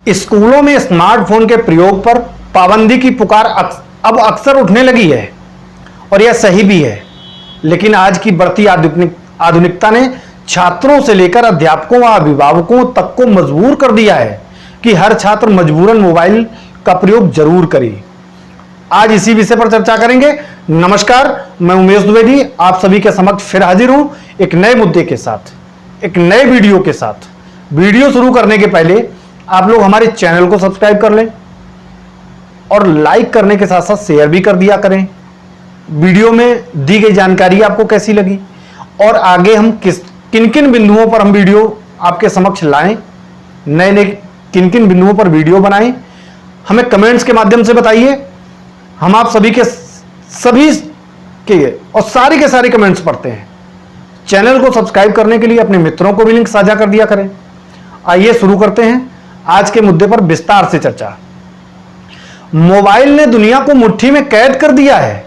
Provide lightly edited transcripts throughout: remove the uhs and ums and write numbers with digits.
स्कूलों में स्मार्टफोन के प्रयोग पर पाबंदी की पुकार अब अक्सर उठने लगी है और यह सही भी है। लेकिन आज की बढ़ती आधुनिकता ने छात्रों से लेकर अध्यापकों व अभिभावकों तक को मजबूर कर दिया है कि हर छात्र मजबूरन मोबाइल का प्रयोग जरूर करे। आज इसी विषय पर चर्चा करेंगे। नमस्कार, मैं उमेश द्विवेदी आप सभी के समक्ष फिर हाजिर हूं एक नए मुद्दे के साथ, एक नए वीडियो के साथ। वीडियो शुरू करने के पहले आप लोग हमारे चैनल को सब्सक्राइब कर लें और लाइक करने के साथ साथ शेयर भी कर दिया करें। वीडियो में दी गई जानकारी आपको कैसी लगी और आगे हम किन किन बिंदुओं पर हम वीडियो आपके समक्ष लाएं, नए नए किन किन बिंदुओं पर वीडियो बनाएं, हमें कमेंट्स के माध्यम से बताइए। हम आप सभी के और सारे के सारे कमेंट्स पढ़ते हैं। चैनल को सब्सक्राइब करने के लिए अपने मित्रों को भी लिंक साझा कर दिया करें। आइए शुरू करते हैं आज के मुद्दे पर विस्तार से चर्चा। मोबाइल ने दुनिया को मुट्ठी में कैद कर दिया है।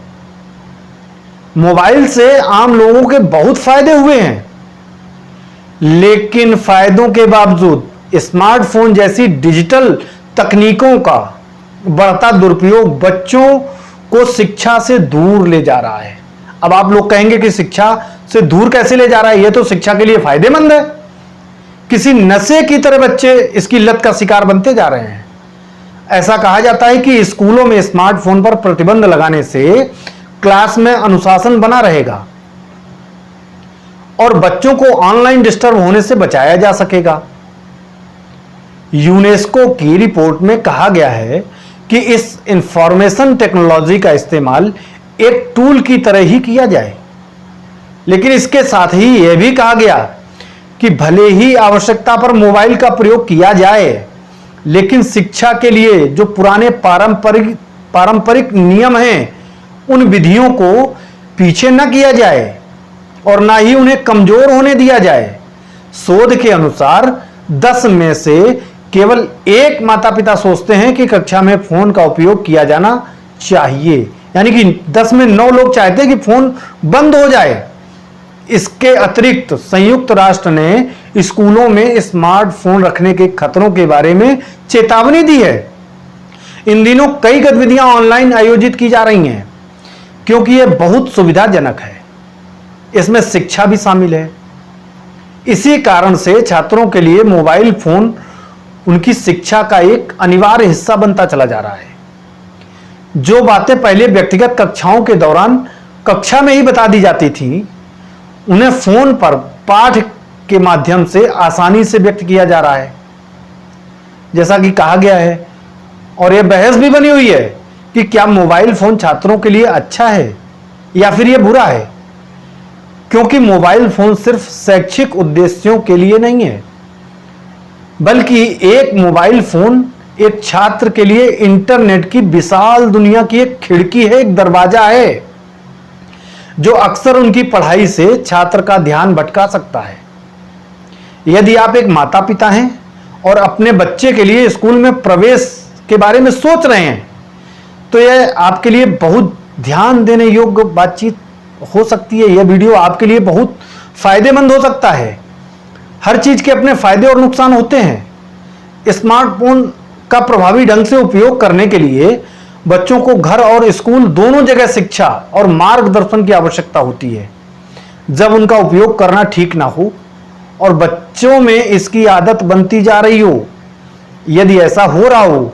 मोबाइल से आम लोगों के बहुत फायदे हुए हैं, लेकिन फायदों के बावजूद स्मार्टफोन जैसी डिजिटल तकनीकों का बढ़ता दुरुपयोग बच्चों को शिक्षा से दूर ले जा रहा है। अब आप लोग कहेंगे कि शिक्षा से दूर कैसे ले जा रहा है, यह तो शिक्षा के लिए फायदेमंद है। किसी नशे की तरह बच्चे इसकी लत का शिकार बनते जा रहे हैं। ऐसा कहा जाता है कि स्कूलों में स्मार्टफोन पर प्रतिबंध लगाने से क्लास में अनुशासन बना रहेगा और बच्चों को ऑनलाइन डिस्टर्ब होने से बचाया जा सकेगा। यूनेस्को की रिपोर्ट में कहा गया है कि इस इंफॉर्मेशन टेक्नोलॉजी का इस्तेमाल एक टूल की तरह ही किया जाए, लेकिन इसके साथ ही यह भी कहा गया कि भले ही आवश्यकता पर मोबाइल का प्रयोग किया जाए, लेकिन शिक्षा के लिए जो पुराने पारंपरिक नियम हैं उन विधियों को पीछे न किया जाए और ना ही उन्हें कमजोर होने दिया जाए। शोध के अनुसार 10 में से केवल 1 माता पिता सोचते हैं कि कक्षा में फोन का उपयोग किया जाना चाहिए, यानी कि 10 में 9 लोग चाहते हैं कि फोन बंद हो जाए। इसके अतिरिक्त संयुक्त राष्ट्र ने स्कूलों में स्मार्टफोन रखने के खतरों के बारे में चेतावनी दी है। इन दिनों कई गतिविधियां ऑनलाइन आयोजित की जा रही हैं क्योंकि यह बहुत सुविधाजनक है। इसमें शिक्षा भी शामिल है। इसी कारण से छात्रों के लिए मोबाइल फोन उनकी शिक्षा का एक अनिवार्य हिस्सा बनता चला जा रहा है। जो बातें पहले व्यक्तिगत कक्षाओं के दौरान कक्षा में ही बता दी जाती थी, उन्हें फोन पर पाठ के माध्यम से आसानी से व्यक्त किया जा रहा है। जैसा कि कहा गया है और यह बहस भी बनी हुई है कि क्या मोबाइल फोन छात्रों के लिए अच्छा है या फिर यह बुरा है, क्योंकि मोबाइल फोन सिर्फ शैक्षिक उद्देश्यों के लिए नहीं है, बल्कि एक मोबाइल फोन एक छात्र के लिए इंटरनेट की विशाल दुनिया की एक खिड़की है, एक दरवाजा है जो अक्सर उनकी पढ़ाई से छात्र का ध्यान भटका सकता है। यदि आप एक माता पिता हैं और अपने बच्चे के लिए स्कूल में प्रवेश के बारे में सोच रहे हैं, तो यह आपके लिए बहुत ध्यान देने योग्य बातचीत हो सकती है। यह वीडियो आपके लिए बहुत फायदेमंद हो सकता है। हर चीज के अपने फायदे और नुकसान होते हैं। स्मार्टफोन का प्रभावी ढंग से उपयोग करने के लिए बच्चों को घर और स्कूल दोनों जगह शिक्षा और मार्गदर्शन की आवश्यकता होती है। जब उनका उपयोग करना ठीक ना हो और बच्चों में इसकी आदत बनती जा रही हो, यदि ऐसा हो रहा हो,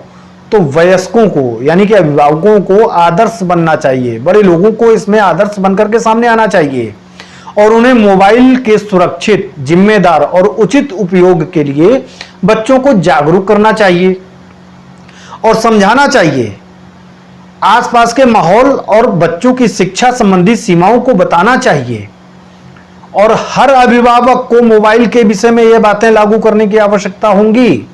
तो वयस्कों को यानी कि अभिभावकों को आदर्श बनना चाहिए। बड़े लोगों को इसमें आदर्श बनकर के सामने आना चाहिए और उन्हें मोबाइल के सुरक्षित, जिम्मेदार और उचित उपयोग के लिए बच्चों को जागरूक करना चाहिए और समझाना चाहिए। आसपास के माहौल और बच्चों की शिक्षा संबंधी सीमाओं को बताना चाहिए और हर अभिभावक को मोबाइल के विषय में यह बातें लागू करने की आवश्यकता होगी।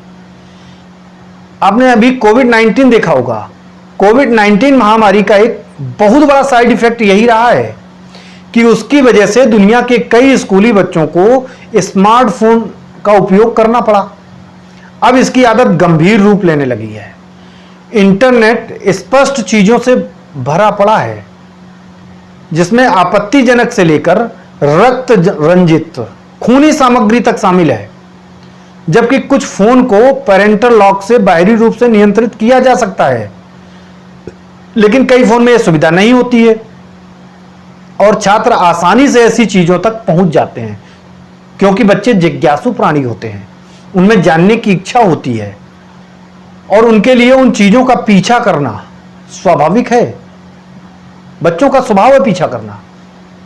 आपने अभी कोविड-19 देखा होगा। कोविड-19 महामारी का एक बहुत बड़ा साइड इफेक्ट यही रहा है कि उसकी वजह से दुनिया के कई स्कूली बच्चों को स्मार्टफोन का उपयोग करना पड़ा। अब इसकी आदत गंभीर रूप लेने लगी है। इंटरनेट स्पष्ट चीजों से भरा पड़ा है, जिसमें आपत्तिजनक से लेकर रक्त रंजित खूनी सामग्री तक शामिल है। जबकि कुछ फोन को पेरेंटल लॉक से बाहरी रूप से नियंत्रित किया जा सकता है, लेकिन कई फोन में यह सुविधा नहीं होती है और छात्र आसानी से ऐसी चीजों तक पहुंच जाते हैं, क्योंकि बच्चे जिज्ञासु प्राणी होते हैं, उनमें जानने की इच्छा होती है और उनके लिए उन चीजों का पीछा करना स्वाभाविक है। बच्चों का स्वभाव है पीछा करना,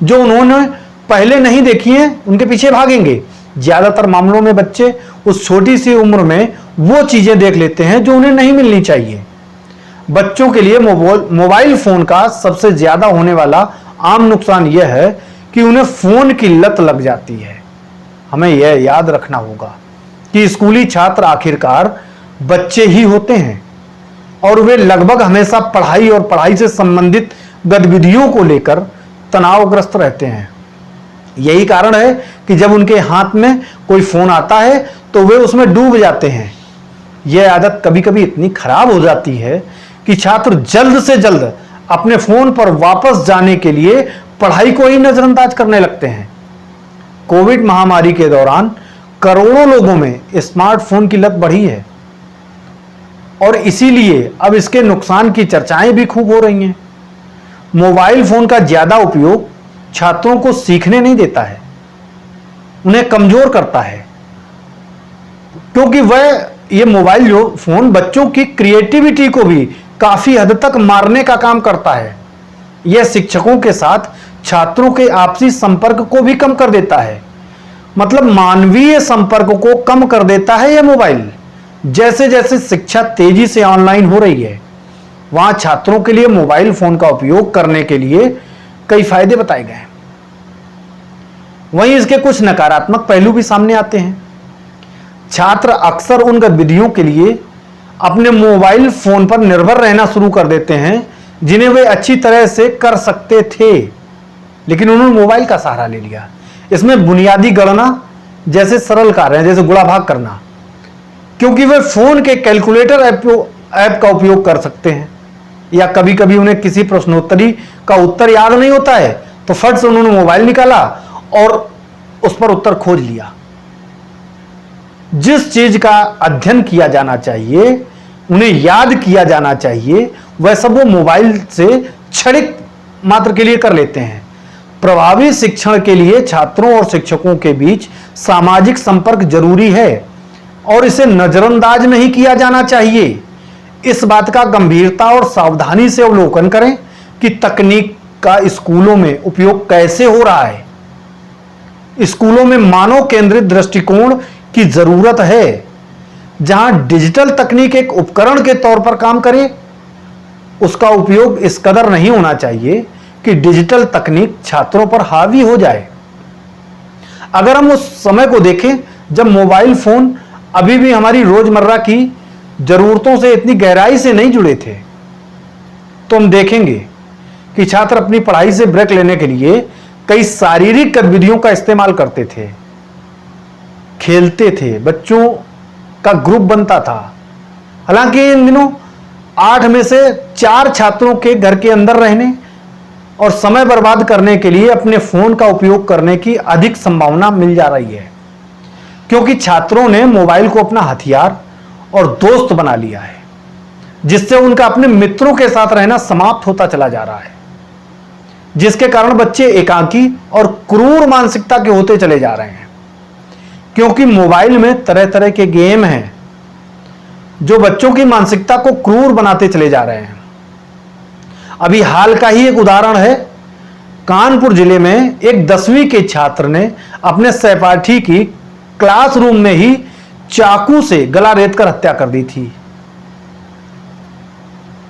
जो उन्होंने पहले नहीं देखी है उनके पीछे भागेंगे। ज्यादातर मामलों में बच्चे उस छोटी सी उम्र में वो चीजें देख लेते हैं जो उन्हें नहीं मिलनी चाहिए। बच्चों के लिए मोबाइल फोन का सबसे ज्यादा होने वाला आम नुकसान यह है कि उन्हें फोन की लत लग जाती है। हमें यह याद रखना होगा कि स्कूली छात्र आखिरकार बच्चे ही होते हैं और वे लगभग हमेशा पढ़ाई और पढ़ाई से संबंधित गतिविधियों को लेकर तनावग्रस्त रहते हैं। यही कारण है कि जब उनके हाथ में कोई फोन आता है तो वे उसमें डूब जाते हैं। यह आदत कभी कभी इतनी खराब हो जाती है कि छात्र जल्द से जल्द अपने फोन पर वापस जाने के लिए पढ़ाई को ही नजरअंदाज करने लगते हैं। कोविड महामारी के दौरान करोड़ों लोगों में स्मार्टफोन की लत बढ़ी है और इसीलिए अब इसके नुकसान की चर्चाएं भी खूब हो रही हैं। मोबाइल फोन का ज्यादा उपयोग छात्रों को सीखने नहीं देता है, उन्हें कमजोर करता है, क्योंकि ये मोबाइल फोन बच्चों की क्रिएटिविटी को भी काफी हद तक मारने का काम करता है। यह शिक्षकों के साथ छात्रों के आपसी संपर्क को भी कम कर देता है, मतलब मानवीय संपर्क को कम कर देता है यह मोबाइल। जैसे जैसे शिक्षा तेजी से ऑनलाइन हो रही है, वहां छात्रों के लिए मोबाइल फोन का उपयोग करने के लिए कई फायदे बताए गए हैं। वहीं इसके कुछ नकारात्मक पहलू भी सामने आते हैं। छात्र अक्सर उन गतिविधियों के लिए अपने मोबाइल फोन पर निर्भर रहना शुरू कर देते हैं जिन्हें वे अच्छी तरह से कर सकते थे, लेकिन उन्होंने मोबाइल का सहारा ले लिया। इसमें बुनियादी गणना जैसे सरल कार्य हैं, जैसे गुणा भाग करना, क्योंकि वे फोन के कैलकुलेटर ऐप का उपयोग कर सकते हैं, या कभी कभी उन्हें किसी प्रश्नोत्तरी का उत्तर याद नहीं होता है तो फट से उन्होंने मोबाइल निकाला और उस पर उत्तर खोज लिया। जिस चीज का अध्ययन किया जाना चाहिए, उन्हें याद किया जाना चाहिए, वह सब वो मोबाइल से क्षणिक मात्र के लिए कर लेते हैं। प्रभावी शिक्षण के लिए छात्रों और शिक्षकों के बीच सामाजिक संपर्क जरूरी है और इसे नजरअंदाज नहीं किया जाना चाहिए। इस बात का गंभीरता और सावधानी से अवलोकन करें कि तकनीक का स्कूलों में उपयोग कैसे हो रहा है। स्कूलों में मानव केंद्रित दृष्टिकोण की जरूरत है, जहां डिजिटल तकनीक एक उपकरण के तौर पर काम करे। उसका उपयोग इस कदर नहीं होना चाहिए कि डिजिटल तकनीक छात्रों पर हावी हो जाए। अगर हम उस समय को देखें जब मोबाइल फोन अभी भी हमारी रोजमर्रा की जरूरतों से इतनी गहराई से नहीं जुड़े थे, तो हम देखेंगे कि छात्र अपनी पढ़ाई से ब्रेक लेने के लिए कई शारीरिक गतिविधियों का इस्तेमाल करते थे, खेलते थे, बच्चों का ग्रुप बनता था। हालांकि इन दिनों 8 में से 4 छात्रों के घर के अंदर रहने और समय बर्बाद करने के लिए अपने फोन का उपयोग करने की अधिक संभावना मिल जा रही है, क्योंकि छात्रों ने मोबाइल को अपना हथियार और दोस्त बना लिया है, जिससे उनका अपने मित्रों के साथ रहना समाप्त होता चला जा रहा है, जिसके कारण बच्चे एकाकी और क्रूर मानसिकता के होते चले जा रहे हैं। क्योंकि मोबाइल में तरह तरह के गेम हैं जो बच्चों की मानसिकता को क्रूर बनाते चले जा रहे हैं। अभी हाल का ही एक उदाहरण है, कानपुर जिले में एक 10वीं के छात्र ने अपने सहपाठी की क्लासरूम में ही चाकू से गला रेत कर हत्या कर दी थी।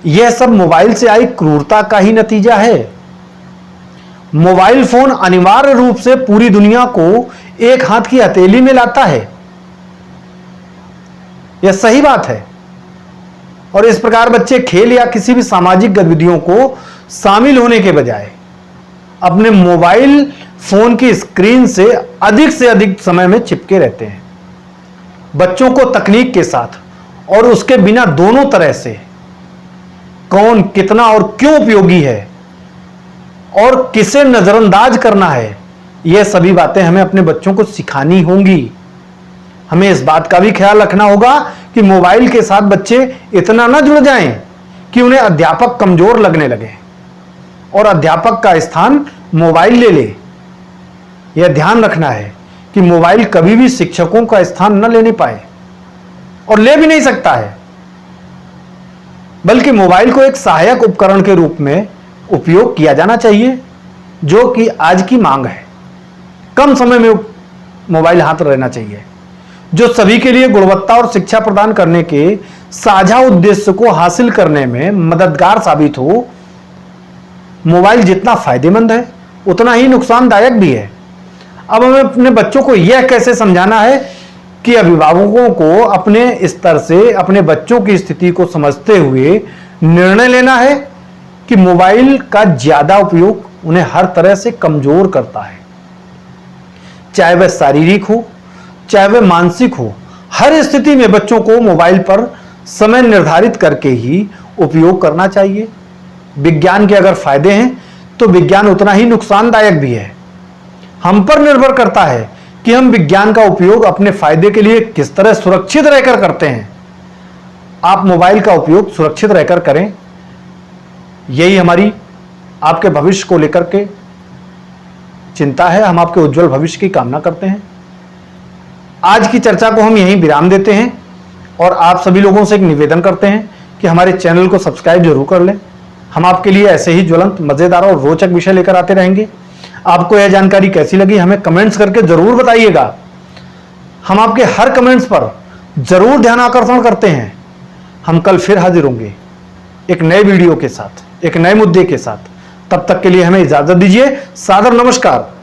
यह सब मोबाइल से आई क्रूरता का ही नतीजा है। मोबाइल फोन अनिवार्य रूप से पूरी दुनिया को एक हाथ की हथेली में लाता है, यह सही बात है, और इस प्रकार बच्चे खेल या किसी भी सामाजिक गतिविधियों को शामिल होने के बजाय अपने मोबाइल फोन की स्क्रीन से अधिक समय में चिपके रहते हैं। बच्चों को तकनीक के साथ और उसके बिना दोनों तरह से कौन कितना और क्यों उपयोगी है और किसे नजरअंदाज करना है, यह सभी बातें हमें अपने बच्चों को सिखानी होंगी। हमें इस बात का भी ख्याल रखना होगा कि मोबाइल के साथ बच्चे इतना ना जुड़ जाएं कि उन्हें अध्यापक कमजोर लगने लगे और अध्यापक का स्थान मोबाइल ले ले। यह ध्यान रखना है कि मोबाइल कभी भी शिक्षकों का स्थान न लेने पाए और ले भी नहीं सकता है, बल्कि मोबाइल को एक सहायक उपकरण के रूप में उपयोग किया जाना चाहिए, जो कि आज की मांग है। कम समय में मोबाइल हाथ रहना चाहिए, जो सभी के लिए गुणवत्ता और शिक्षा प्रदान करने के साझा उद्देश्य को हासिल करने में मददगार साबित हो। मोबाइल जितना फायदेमंद है उतना ही नुकसानदायक भी है। अब हमें अपने बच्चों को यह कैसे समझाना है कि अभिभावकों को अपने स्तर से अपने बच्चों की स्थिति को समझते हुए निर्णय लेना है कि मोबाइल का ज्यादा उपयोग उन्हें हर तरह से कमजोर करता है, चाहे वह शारीरिक हो चाहे वह मानसिक हो। हर स्थिति में बच्चों को मोबाइल पर समय निर्धारित करके ही उपयोग करना चाहिए। विज्ञान के अगर फायदे हैं तो विज्ञान उतना ही नुकसानदायक भी है। हम पर निर्भर करता है कि हम विज्ञान का उपयोग अपने फायदे के लिए किस तरह सुरक्षित रहकर करते हैं। आप मोबाइल का उपयोग सुरक्षित रहकर करें, यही हमारी आपके भविष्य को लेकर के चिंता है। हम आपके उज्जवल भविष्य की कामना करते हैं। आज की चर्चा को हम यहीं विराम देते हैं और आप सभी लोगों से एक निवेदन करते हैं कि हमारे चैनल को सब्सक्राइब जरूर कर लें। हम आपके लिए ऐसे ही ज्वलंत, मजेदार और रोचक विषय लेकर आते रहेंगे। आपको यह जानकारी कैसी लगी हमें कमेंट्स करके जरूर बताइएगा। हम आपके हर कमेंट्स पर जरूर ध्यान आकर्षण करते हैं। हम कल फिर हाजिर होंगे एक नए वीडियो के साथ, एक नए मुद्दे के साथ। तब तक के लिए हमें इजाजत दीजिए। सादर नमस्कार।